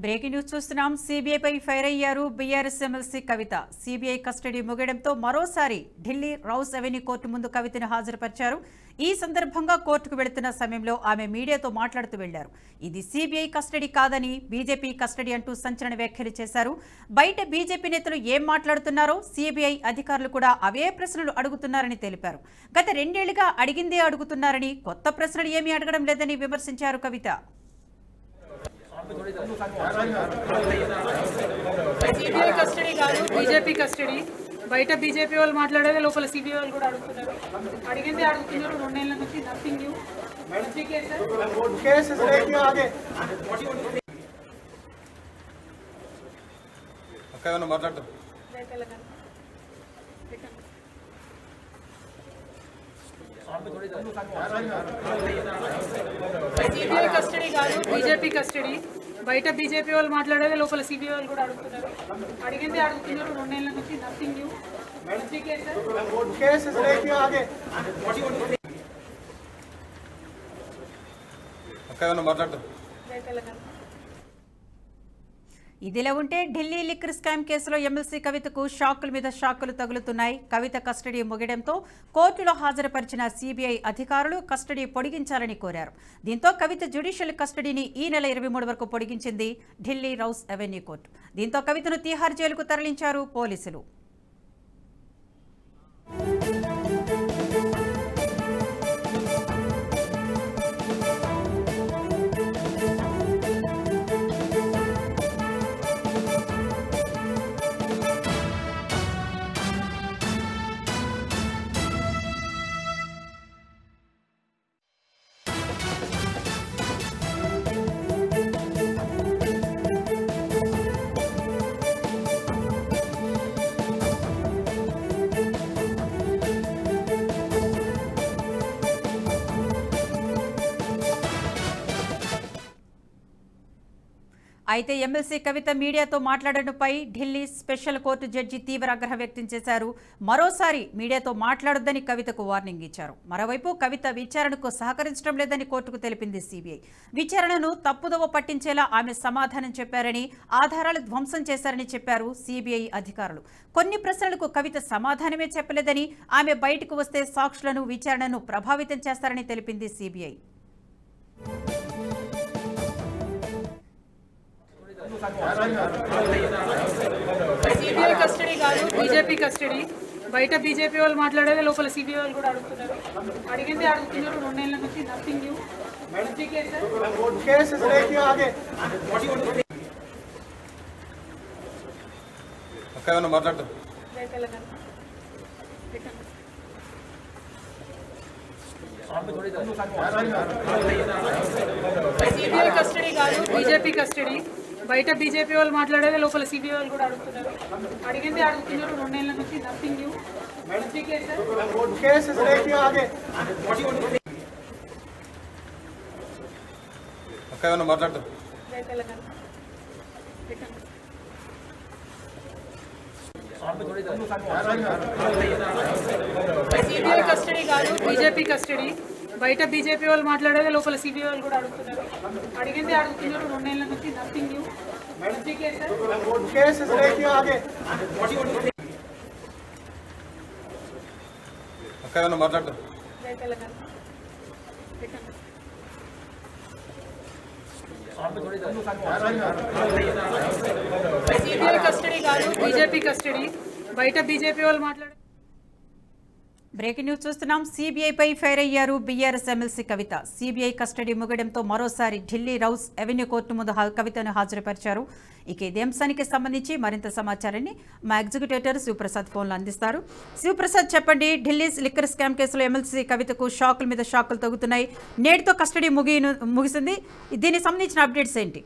Breaking news చూస్తున్నాం. సిబిఐపై fire అయ్యారు BRS MLC కవిత. CBI custody ముగియడంతో మరోసారి ఢిల్లీ రౌస్ అవెన్యూ కోర్టు ముందు కవితను హాజరుపరిచారు. ఈ సందర్భంగా కోర్టుకు వెళుతున్న సమయంలో ఆమె మీడియాతో మాట్లాడుతూ వెళ్లారు. ఇది సిబిఐ కస్టడీ కాదని బీజేపీ కస్టడీ అంటూ సంచలన వ్యాఖ్యలు చేశారు. బయట బీజేపీ నేతలు ఏం మాట్లాడుతున్నారో సిబిఐ అధికారులు కూడా అవే ప్రశ్నలు అడుగుతున్నారని తెలిపారు. గత 2 ఏళ్లుగా అడిగిందే అడుగుతున్నారని, కొత్త ప్రశ్నలు ఏమీ అడగడం లేదని విమర్శించారు కవిత. సిబిఐ కస్టడీ కాదు, బీజేపీ కస్టడీ. బయట బీజేపీ వాళ్ళు మాట్లాడేది లోపల సిబిఐ వాళ్ళు కూడా అడుగుతున్నారు. అడిగింది అడుగుతున్నారు. 2 ఏళ్ల నుంచి నథింగ్ న్యూ. సిబిఐ కస్టడీ కాదు, బీజేపీ కస్టడీ. బయట బీజేపీ వాళ్ళు మాట్లాడేది లోపల సిబిఐ వాళ్ళు కూడా అడుగుతున్నారు. అడిగింది అడుగుతున్నారు. 2 ఏళ్ల నుంచి నథింగ్ న్యూ. ఇదిలా ఉంటే ఢిల్లీ లిక్కర్ స్కామ్ కేసులో ఎమ్మెల్సీ కవితకు షాకుల మీద షాకులు తగులుతున్నాయి. కవిత కస్టడీ ముగియడంతో కోర్టులో హాజరుపరిచిన సిబిఐ అధికారులు కస్టడీ పొడిగించాలని కోరారు. దీంతో కవిత జ్యుడిషియల్ కస్టడీని ఈ నెల 23 వరకు పొడిగించింది ఢిల్లీ రౌస్ అవెన్యూ కోర్టు. దీంతో కవితను తీహార్ జైలుకు తరలించారు పోలీసులు. అయితే ఎమ్మెల్సీ కవిత మీడియాతో మాట్లాడడంపై ఢిల్లీ స్పెషల్ కోర్టు జడ్జి తీవ్ర ఆగ్రహం వ్యక్తం చేశారు. మరోసారి మీడియాతో మాట్లాడొద్దని కవితకు వార్నింగ్ ఇచ్చారు. మరోవైపు కవిత విచారణకు సహకరించడం లేదని కోర్టుకు తెలిపింది సిబిఐ. విచారణను తప్పుదోవ పట్టించేలా ఆమె సమాధానం చెప్పారని, ఆధారాలు ధ్వంసం చేశారని చెప్పారు సిబిఐ అధికారులు. కొన్ని ప్రశ్నలకు కవిత సమాధానమే చెప్పలేదని, ఆమె బయటకు వస్తే సాక్షులను, విచారణను ప్రభావితం చేస్తారని తెలిపింది సిబిఐ. సిబిఐ కస్టడీ కాదు, బీజేపీ కస్టడీ. బయట బీజేపీ వాళ్ళు మాట్లాడేది లోపల సిబిఐ వాళ్ళు కూడా అడుగుతున్నారు. అడిగింది అడుగుతున్నారు. 2 ఏళ్ల నుంచి నథింగ్ న్యూ. సిబిఐ కస్టడీ కాదు, బీజేపీ కస్టడీ. బయట బీజేపీ వాళ్ళు మాట్లాడేది లోపల సిబిఐ వాళ్ళు కూడా అడుగుతున్నారు. అడిగింది అడుగుతున్నారు. 2 ఏళ్ల నుంచి నథింగ్ న్యూ. సిబిఐ కస్టడీ కాదు, బీజేపీ కస్టడీ. బయట బీజేపీ వాళ్ళు మాట్లాడేది లోపల సిబిఐ వాళ్ళు కూడా అడుగుతున్నారు. అడిగింది అడుగుతున్నారు. 2 ఏళ్ల నుంచి నథింగ్ న్యూ. సిబిఐ కస్టడీ కాదు, బీజేపీ కస్టడీ. బయట బీజేపీ వాళ్ళు మాట్లాడే బ్రేకింగ్ న్యూస్ చూస్తున్నాం. సిబిఐపై ఫైర్ అయ్యారు బీఆర్ఎస్ ఎమ్మెల్సీ కవిత. సిబిఐ కస్టడీ ముగియడంతో మరోసారి ఢిల్లీ రౌస్ అవెన్యూ కోర్టు ముందు కవితను హాజరుపరిచారు. ఇక ఇదే అంశానికి సంబంధించి మరింత సమాచారాన్ని మా ఎగ్జిక్యూటివ్ శివప్రసాద్ ఫోన్లో అందిస్తారు. శివప్రసాద్, చెప్పండి. ఢిల్లీ లిక్కర్ స్కామ్ కేసులో ఎమ్మెల్సీ కవితకు షాకుల మీద షాకులు తగ్గుతున్నాయి. నేటితో కస్టడీ ముగిసింది. దీనికి సంబంధించిన అప్డేట్స్ ఏంటి?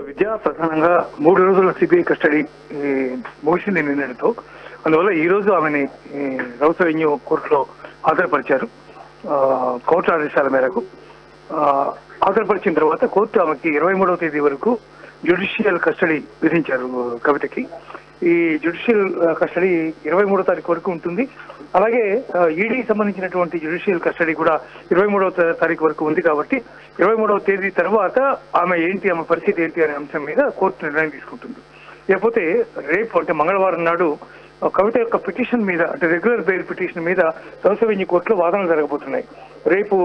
విద్య ప్రధానంగా 3 రోజుల సిబిఐ కస్టడీ ముగిసింది నిన్నటితో. అందువల్ల ఈ రోజు ఆమెని రౌస్ అవెన్యూ కోర్టులో హాజరుపరిచారు. కోర్టు ఆదేశాల మేరకు హాజరుపరిచిన తర్వాత కోర్టు ఆమెకి 23వ తేదీ వరకు జ్యుడిషియల్ కస్టడీ విధించారు కవితకి. ఈ జ్యుడిషియల్ కస్టడీ 23వ తారీఖు వరకు ఉంటుంది. అలాగే ఈడీకి సంబంధించినటువంటి జ్యుడిషియల్ కస్టడీ కూడా 23వ తారీఖు వరకు ఉంది. కాబట్టి 23వ తేదీ తర్వాత ఆమె పరిస్థితి ఏంటి అనే అంశం మీద కోర్టు నిర్ణయం తీసుకుంటుంది. లేకపోతే రేపు అంటే మంగళవారం నాడు కవిత యొక్క పిటిషన్ మీద అంటే రెగ్యులర్ బెయిల్ పిటిషన్ మీద రౌస్ అవెన్యూ కోర్టులో వాదనలు జరగబోతున్నాయి. రేపు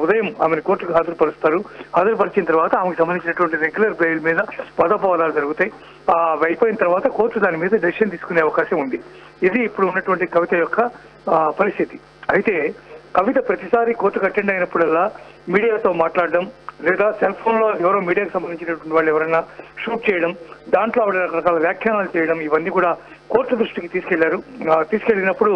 ఉదయం ఆమెను కోర్టుకు హాజరుపరుస్తారు. హాజరుపరిచిన తర్వాత ఆమెకు సంబంధించినటువంటి రెగ్యులర్ బెయిల్ మీద వాదోపవాదాలు జరుగుతాయి. అయిపోయిన తర్వాత కోర్టు దాని మీద డెసిషన్ తీసుకునే అవకాశం ఉంది. ఇది ఇప్పుడు ఉన్నటువంటి కవిత యొక్క పరిస్థితి. అయితే కవిత ప్రతిసారి కోర్టుకు అటెండ్ అయినప్పుడల్లా మీడియాతో మాట్లాడడం లేదా సెల్ ఫోన్ లో ఎవరో మీడియాకు సంబంధించినటువంటి వాళ్ళు ఎవరైనా షూట్ చేయడం, దాంట్లో ఆవిడ రకరకాల వ్యాఖ్యానాలు చేయడం, ఇవన్నీ కూడా కోర్టు దృష్టికి తీసుకెళ్లినప్పుడు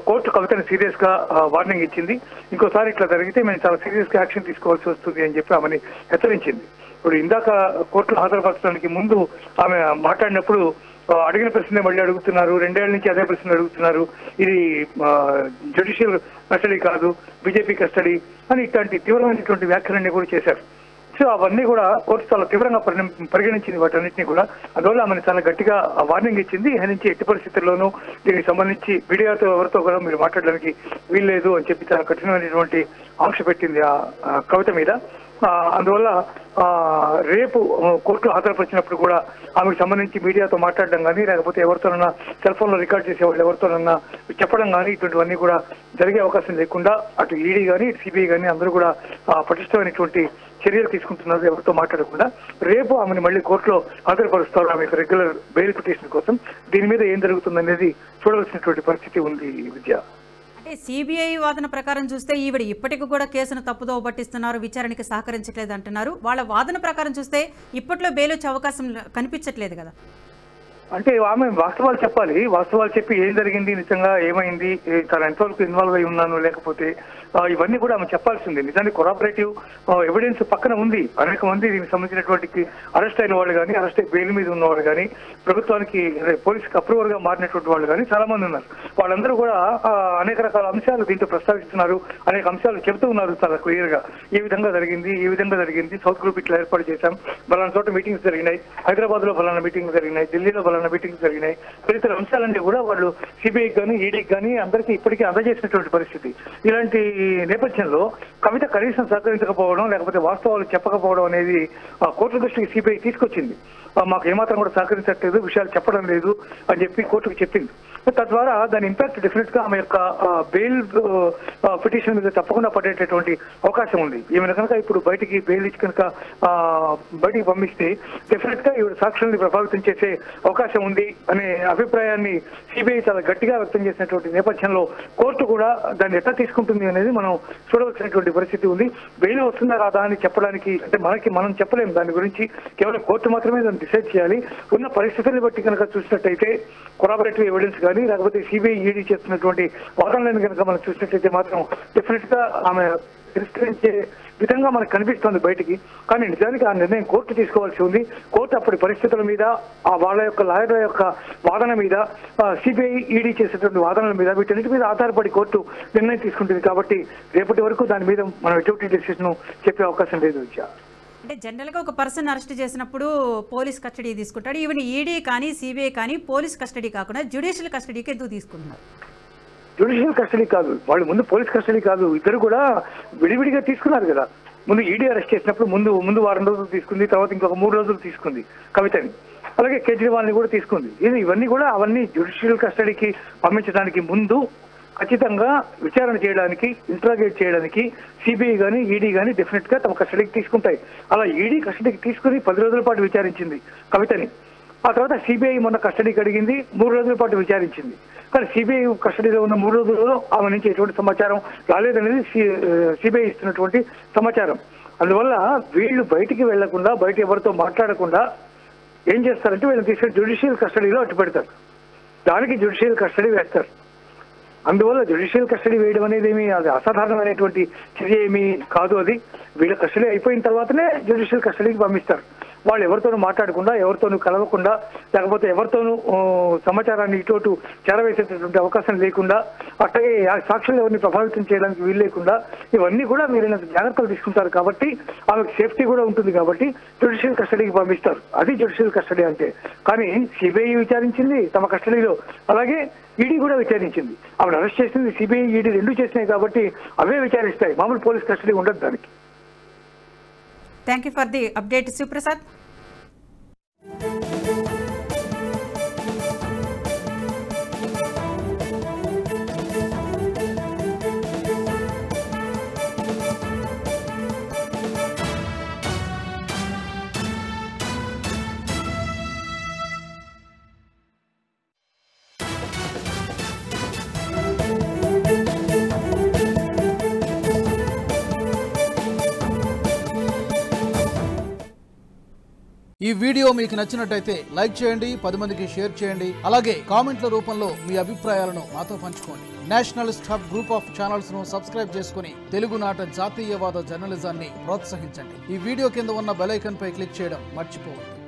కోర్టు కవితను సీరియస్ గా వార్నింగ్ ఇచ్చింది. ఇంకోసారి ఇట్లా జరిగితే మేము చాలా సీరియస్ గా యాక్షన్ తీసుకోవాల్సి వస్తుంది అని చెప్పి ఆమెని హెచ్చరించింది. ఇప్పుడు ఇందాక కోర్టులో హాజరుపరచడానికి ముందు ఆమె మాట్లాడినప్పుడు అడిగిన ప్రశ్నే మళ్ళీ అడుగుతున్నారు, 2 ఏళ్ల నుంచి అదే ప్రశ్న అడుగుతున్నారు, ఇది జ్యుడిషియల్ కస్టడీ కాదు బీజేపీ కస్టడీ అని ఇట్లాంటి తీవ్రమైనటువంటి వ్యాఖ్యలన్నీ కూడా చేశారు. సో అవన్నీ కూడా కోర్టు చాలా తీవ్రంగా పరిగణించింది వాటన్నింటినీ కూడా. అందువల్ల ఆమెను చాలా గట్టిగా వార్నింగ్ ఇచ్చింది. ఆయన నుంచి ఎట్టి పరిస్థితుల్లోనూ దీనికి సంబంధించి మీడియాతో ఎవరితో కూడా మీరు మాట్లాడడానికి వీల్లేదు అని చెప్పి చాలా కఠినమైనటువంటి ఆంక్ష పెట్టింది ఆ కవిత మీద. అందువల్ల రేపు కోర్టులో హాజరుపరిచినప్పుడు కూడా ఆమెకు సంబంధించి మీడియాతో మాట్లాడడం కానీ లేకపోతే ఎవరితోనన్నా సెల్ ఫోన్ లో రికార్డ్ చేసే వాళ్ళు ఎవరితోనన్నా చెప్పడం కానీ ఇటువంటివన్నీ కూడా జరిగే అవకాశం లేకుండా అటు ఈడీ కానీ ఇటు సిబిఐ కానీ అందరూ కూడా పటిష్టమైనటువంటి చర్యలు తీసుకుంటున్నారు. ఎవరితో మాట్లాడకుండా రేపు ఆమెను మళ్ళీ కోర్టులో హాజరుపరుస్తారు ఆమె రెగ్యులర్ బెయిల్ పిటిషన్ కోసం. దీని మీద ఏం జరుగుతుందనేది చూడవలసినటువంటి పరిస్థితి ఉంది. విద్య అంటే సిబిఐ వాదన ప్రకారం చూస్తే ఈవిడ ఇప్పటికి కూడా కేసును తప్పుదో పట్టిస్తున్నారు, విచారణకి సహకరించట్లేదు అంటున్నారు. వాళ్ళ వాదన ప్రకారం చూస్తే ఇప్పట్లో బెయిల్ వచ్చే అవకాశం కనిపించట్లేదు కదా. అంటే ఆమె వాస్తవాలు చెప్పాలి. వాస్తవాలు చెప్పి ఏం జరిగింది, నిజంగా ఏమైంది, తను ఎంతవరకు ఇన్వాల్వ్ అయి ఉన్నాను లేకపోతే ఇవన్నీ కూడా ఆమె చెప్పాల్సింది. నిజానికి కొరాపరేటివ్ ఎవిడెన్స్ పక్కన ఉంది. అనేక మంది దీనికి సంబంధించినటువంటి అరెస్ట్ అయిన వాళ్ళు కానీ అరెస్ట్ బెయిల్ మీద ఉన్నవాళ్ళు కానీ ప్రభుత్వానికి పోలీసుకి అప్రూవర్ గా మారినటువంటి వాళ్ళు కానీ చాలా మంది ఉన్నారు. వాళ్ళందరూ కూడా అనేక రకాల అంశాలు దీంట్లో ప్రస్తావిస్తున్నారు, అనేక అంశాలు చెబుతూ ఉన్నారు చాలా క్లియర్ గా. ఈ విధంగా జరిగింది, సౌత్ గ్రూప్ ఇట్లా ఏర్పాటు చేశాం, ఫలానా చోట మీటింగ్స్ జరిగినాయి, హైదరాబాద్ లో ఫలానా మీటింగ్స్ జరిగినాయి, ఢిల్లీలో ఫలానా మీటింగ్స్ జరిగినాయి, తదితర అంశాలన్నీ కూడా వాళ్ళు సిబిఐకి కానీ ఈడీకి కానీ అందరికీ ఇప్పటికీ అందజేసినటువంటి పరిస్థితి. ఇలాంటి నేపథ్యంలో కవిత కనీసం సహకరించకపోవడం లేకపోతే వాస్తవాలు చెప్పకపోవడం అనేది కోర్టు దృష్టికి సిబిఐ తీసుకొచ్చింది. మాకు ఏమాత్రం కూడా సహకరించట్లేదు, విషయాలు చెప్పడం లేదు అని చెప్పి కోర్టుకు చెప్పింది. తద్వారా దాని ఇంపాక్ట్ డెఫినెట్ గా ఆమె యొక్క బెయిల్ పిటిషన్ మీద తప్పకుండా పడేటటువంటి అవకాశం ఉంది. ఈమెను కనుక ఇప్పుడు బయటికి బెయిల్ ఇచ్చి కనుక బయటికి పంపిస్తే డెఫినెట్ గా ఈవిడ సాక్షుల్ని ప్రభావితం చేసే అవకాశం ఉంది అనే అభిప్రాయాన్ని సిబిఐ చాలా గట్టిగా వ్యక్తం చేసినటువంటి నేపథ్యంలో కోర్టు కూడా దాన్ని ఎట్లా తీసుకుంటుంది అనేది మనం చూడవలసినటువంటి పరిస్థితి ఉంది. బెయిల్ వస్తుందా రాదా అని చెప్పడానికి అంటే మనం చెప్పలేము. దాని గురించి కేవలం కోర్టు మాత్రమే దాన్ని డిసైడ్ చేయాలి. ఉన్న పరిస్థితుల్ని బట్టి కనుక చూసినట్టయితే కొరాబరేటివ్ ఎవిడెన్స్ కానీ లేకపోతే సిబిఐ ఈడీ చేస్తున్నటువంటి వాదనలను కనుక మనం చూసినట్లయితే మాత్రం డెఫినెట్ గా ఆమె తిరస్కరించే విధంగా మనకు కనిపిస్తుంది బయటికి. కానీ నిజానికి ఆ నిర్ణయం కోర్టు తీసుకోవాల్సి ఉంది. కోర్టు అప్పటి పరిస్థితుల మీద వాళ్ళ యొక్క లాయర్ల యొక్క వాదన మీద సిబిఐ ఈడీ చేసేటువంటి వాదనల మీద వీటన్నిటి మీద ఆధారపడి కోర్టు నిర్ణయం తీసుకుంటుంది. కాబట్టి రేపటి వరకు దాని మీద మనం ఎటువంటి డెసిషన్ చెప్పే అవకాశం లేదు. అంటే జనరల్గా ఒక పర్సన్ అరెస్ట్ చేసినప్పుడు పోలీస్ కస్టడీ తీసుకుంటాడు. ఈవెన్ ఈడీ కానీ సిబిఐ కానీ పోలీస్ కస్టడీ కాకుండా జ్యుడిషియల్ కస్టడీకి ఎందుకు తీసుకుంటున్నారు? జ్యుడిషియల్ కస్టడీ కాదు, వాళ్ళు ముందు పోలీస్ కస్టడీ కాదు, ఇద్దరు కూడా విడివిడిగా తీసుకున్నారు కదా. ముందు ఈడీ అరెస్ట్ చేసినప్పుడు ముందు వారం రోజులు తీసుకుంది, తర్వాత ఇంకొక 3 రోజులు తీసుకుంది కవితని. అలాగే కేజ్రీవాల్ని కూడా తీసుకుంది. ఇవన్నీ కూడా అవన్నీ జ్యుడిషియల్ కస్టడీకి పంపించడానికి ముందు ఖచ్చితంగా విచారణ చేయడానికి, ఇంట్రాగేట్ చేయడానికి సిబిఐ కానీ ఈడీ కానీ డెఫినెట్ గా తమ కస్టడీకి తీసుకుంటాయి. అలా ఈడీ కస్టడీకి తీసుకుని 10 రోజుల పాటు విచారించింది కవితని. ఆ తర్వాత సిబిఐ మొన్న కస్టడీకి అడిగింది, 3 రోజుల పాటు విచారించింది. కానీ సిబిఐ కస్టడీలో ఉన్న 3 రోజుల్లో ఆమె నుంచి ఎటువంటి సమాచారం రాలేదనేది సిబిఐ ఇస్తున్నటువంటి సమాచారం. అందువల్ల వీళ్ళు బయటికి వెళ్లకుండా, బయట ఎవరితో మాట్లాడకుండా ఏం చేస్తారంటే వీళ్ళని తీసుకెళ్లి జ్యుడిషియల్ కస్టడీలో అట్టు పెడతారు. దానికి జ్యుడిషియల్ కస్టడీ వేస్తారు. అందువల్ల జ్యుడిషియల్ కస్టడీ వేయడం అనేది ఏమి అది అసాధారణమైనటువంటి చర్య ఏమీ కాదు. అది వీళ్ళ కస్టడీ అయిపోయిన తర్వాతనే జ్యుడిషియల్ కస్టడీకి పంపిస్తారు. వాళ్ళు ఎవరితోనూ మాట్లాడకుండా, ఎవరితోనూ కలవకుండా, లేకపోతే ఎవరితోనూ సమాచారాన్ని ఇటు చేరవేసేటటువంటి అవకాశం లేకుండా, అట్లాగే సాక్షులు ఎవరిని ప్రభావితం చేయడానికి వీలు లేకుండా ఇవన్నీ కూడా మీరు జాగ్రత్తలు తీసుకుంటారు కాబట్టి ఆమెకు సేఫ్టీ కూడా ఉంటుంది కాబట్టి జ్యుడిషియల్ కస్టడీకి పంపిస్తారు. అది జ్యుడిషియల్ కస్టడీ అంటే. కానీ సిబిఐ విచారించింది తమ కస్టడీలో, అలాగే ఈడీ కూడా విచారించింది. ఆవిడ అరెస్ట్ చేసింది సిబిఐ, ఈడీ రెండు చేసినాయి కాబట్టి అవే విచారిస్తాయి. మామూలు పోలీస్ కస్టడీ ఉండదు దానికి. Thank you for the update Shivaprasad. ఈ వీడియో మీకు నచ్చినట్టయితే లైక్ చేయండి, 10 మందికి షేర్ చేయండి. అలాగే కామెంట్ల రూపంలో మీ అభిప్రాయాలను మాతో పంచుకోండి. Nationalist hub group of channels ను సబ్స్క్రైబ్ చేసుకుని తెలుగునాట జాతీయవాద జర్నలిజాన్ని ప్రోత్సహించండి. ఈ వీడియో కింద ఉన్న బెల్ ఐకాన్ పై క్లిక్ చేయడం మర్చిపోవద్దు.